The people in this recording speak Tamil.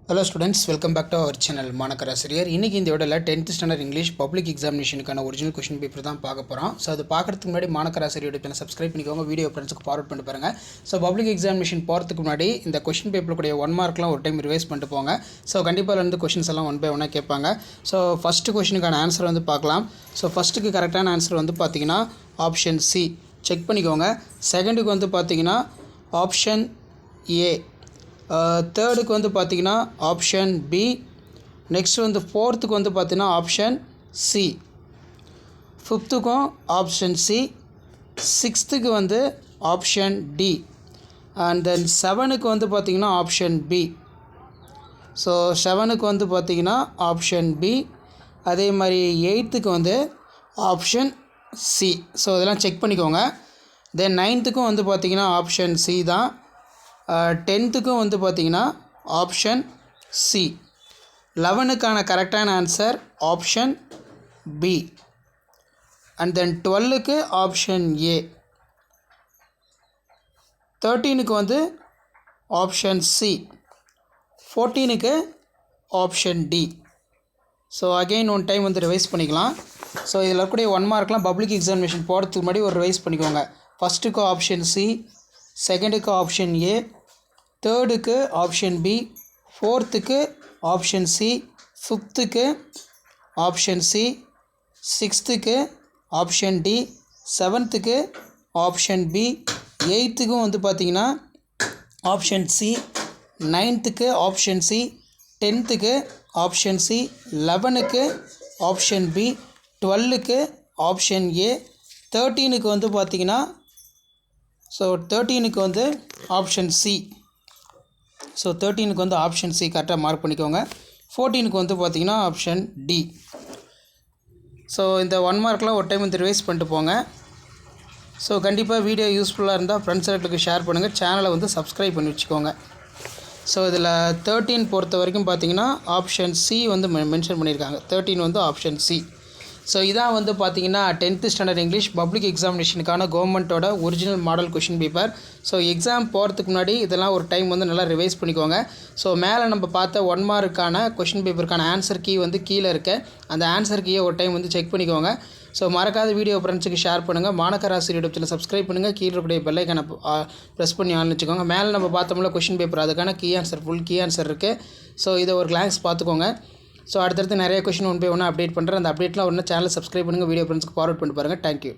Hello students, welcome back to our channel மாணக்கர் ஆசிரியர். இன்னைக்கு இந்த வீடியோல 10th ஸ்டாண்டர்ட் இங்கிலீஷ் பப்ளிக் எக்ஸாமினேஷனுக்கான ஒரிஜினல் क्वेश्चन பேப்பர் தான் பார்க்க போறோம். சோ அது பார்க்கிறதுக்கு முன்னாடி மாணக்கர் ஆசிரியரோட சேனலை சப்ஸ்கிரைப் பண்ணிக்கோங்க. வீடியோ ஃப்ரெண்ட்ஸ்க்கு ஃபார்வர்ட் பண்ணி பாருங்க. சோ பப்ளிக் எக்ஸாமினேஷன் போறதுக்கு முன்னாடி இந்த क्वेश्चन பேப்பர் கூடிய 1 மார்க்லாம் ஒரு டைம் ரிவைஸ் பண்ணிட்டு போங்க. சோ கண்டிப்பா இந்த क्वेश्चंस எல்லாம் ஒன் பை ஒன்னா கேட்பாங்க. சோ ஃபர்ஸ்ட் क्वेश्चनக்கான ஆன்சர் வந்து பார்க்கலாம். சோ ஃபர்ஸ்ட்க்கு கரெக்ட்டான ஆன்சர் வந்து பாத்தீங்கன்னா ஆப்ஷன் சி. செக் பண்ணிக்கோங்க. செகண்டுக்கு வந்து பாத்தீங்கன்னா ஆப்ஷன் ஏ. தேர்டுக்கு வந்து பார்த்தீங்கன்னா ஆப்ஷன் பி. நெக்ஸ்ட் வந்து ஃபோர்த்துக்கு வந்து பார்த்தீங்கன்னா ஆப்ஷன் சி. ஃபிஃப்த்துக்கும் ஆப்ஷன் சி. சிக்ஸ்த்துக்கு வந்து ஆப்ஷன் டி. அண்ட் தென் செவனுக்கு வந்து பார்த்தீங்கன்னா ஆப்ஷன் பி. ஸோ செவனுக்கு வந்து பார்த்தீங்கன்னா ஆப்ஷன் பி. அதே மாதிரி எயித்துக்கு வந்து ஆப்ஷன் சி. ஸோ இதெல்லாம் செக் பண்ணிக்கோங்க. தென் நைன்த்துக்கும் வந்து பார்த்தீங்கன்னா ஆப்ஷன் சி தான். 10த்துக்கும் வந்து பார்த்தீங்கன்னா ஆப்ஷன் சி. 11க்கான கரெக்டான answer option B. And then 12க்கு ஆப்ஷன் ஏ. 13க்கு வந்து ஆப்ஷன் சி. 14க்கு option D. So again one time வந்து ரிவைஸ் பண்ணிக்கலாம். ஸோ இதில் இருக்கக்கூடிய 1 மார்க்லாம் பப்ளிக் எக்ஸாமினேஷன் போகிறதுக்கு முன்னாடி ஒரு ரிவைஸ் பண்ணிக்கோங்க. ஃபஸ்ட்டுக்கு ஆப்ஷன் சி. செகண்டுக்கு ஆப்ஷன் ஏ. தேர்டுக்கு ஆப்ஷன் பி. ஃபோர்த்துக்கு ஆப்ஷன் சி. ஃபிஃப்த்துக்கு ஆப்ஷன் சி. சிக்ஸ்த்துக்கு ஆப்ஷன் டி. செவன்த்துக்கு ஆப்ஷன் பி. எயித்துக்கும் வந்து பார்த்தீங்கன்னா ஆப்ஷன் சி. நைன்த்துக்கு ஆப்ஷன் சி. 10த்துக்கு ஆப்ஷன் சி. 11க்கு ஆப்ஷன் பி. 12க்கு ஆப்ஷன் ஏ. 13க்கு வந்து பார்த்தீங்கன்னா ஸோ 13க்கு வந்து ஆப்ஷன் சி. ஸோ 13க்கு வந்து ஆப்ஷன் சி கரெக்டாக மார்க் பண்ணிக்கோங்க. 14க்கு வந்து பார்த்தீங்கன்னா ஆப்ஷன் டி. ஸோ இந்த 1 மார்க்லாம் ஒரு டைம் வந்து ரிவைஸ் பண்ணிட்டு போங்க. ஸோ கண்டிப்பாக வீடியோ யூஸ்ஃபுல்லாக இருந்தால் ஃப்ரெண்ட்ஸ் சர்க்கிளுக்கு ஷேர் பண்ணுங்கள். சேனலை வந்து சப்ஸ்கிரைப் பண்ணி வச்சுக்கோங்க. ஸோ இதில் 13 பொறுத்த வரைக்கும் பார்த்தீங்கன்னா ஆப்ஷன் சி வந்து மென்ஷன் பண்ணியிருக்காங்க. 13 வந்து ஆப்ஷன் சி. ஸோ இதான் வந்து பார்த்தீங்கன்னா 10th ஸ்டாண்டர்ட் இங்கிலீஷ் பப்ளிக் எக்ஸாமினேஷனுக்கான கவர்மெண்ட்டோட original model question paper. So exam போகிறதுக்கு முன்னாடி இதெல்லாம் ஒரு டைம் வந்து நல்லா ரிவைஸ் பண்ணிக்கோங்க. ஸோ மேலே நம்ம பார்த்த 1 மார்க்கான கொஷின் பேப்பருக்கான ஆன்சர் கீ வந்து கீழே இருக்க அந்த ஆன்சர் கீயை ஒரு டைம் வந்து செக் பண்ணிக்கோங்க. ஸோ மறக்காத வீடியோ ஃப்ரெண்ட்ஸுக்கு ஷேர் பண்ணுங்கள். மாணக்கர் ஆசிரியர் யூடியூப் சேனல் சப்ஸ்கிரைப் பண்ணுங்கள். கீழே இருக்கக்கூடிய பெல் ஐக்கானை ப்ரெஸ் பண்ணி ஆன் வச்சுக்கோங்க. மேலே நம்ம பார்த்தோம்ல கொஷின் பேப்பர் அதுக்கான key answer full key answer இருக்குது. ஸோ இதை ஒரு கிளான்ஸ் பார்த்துக்கோங்க. ஸோ அடுத்தடுத்து நிறைய கொஷின் ஒன் பை ஒன்று அப்டேட் பண்ணுறேன். அந்த அப்டேட்லாம் ஒன்று சேனலை சப்ஸ்கிரைப் பண்ணுங்கள். வீடியோ ஃப்ரெண்ட்ஸ்க்கு ஃபார்வர்ட் பண்ணி பாருங்கள். தேங்க்யூ.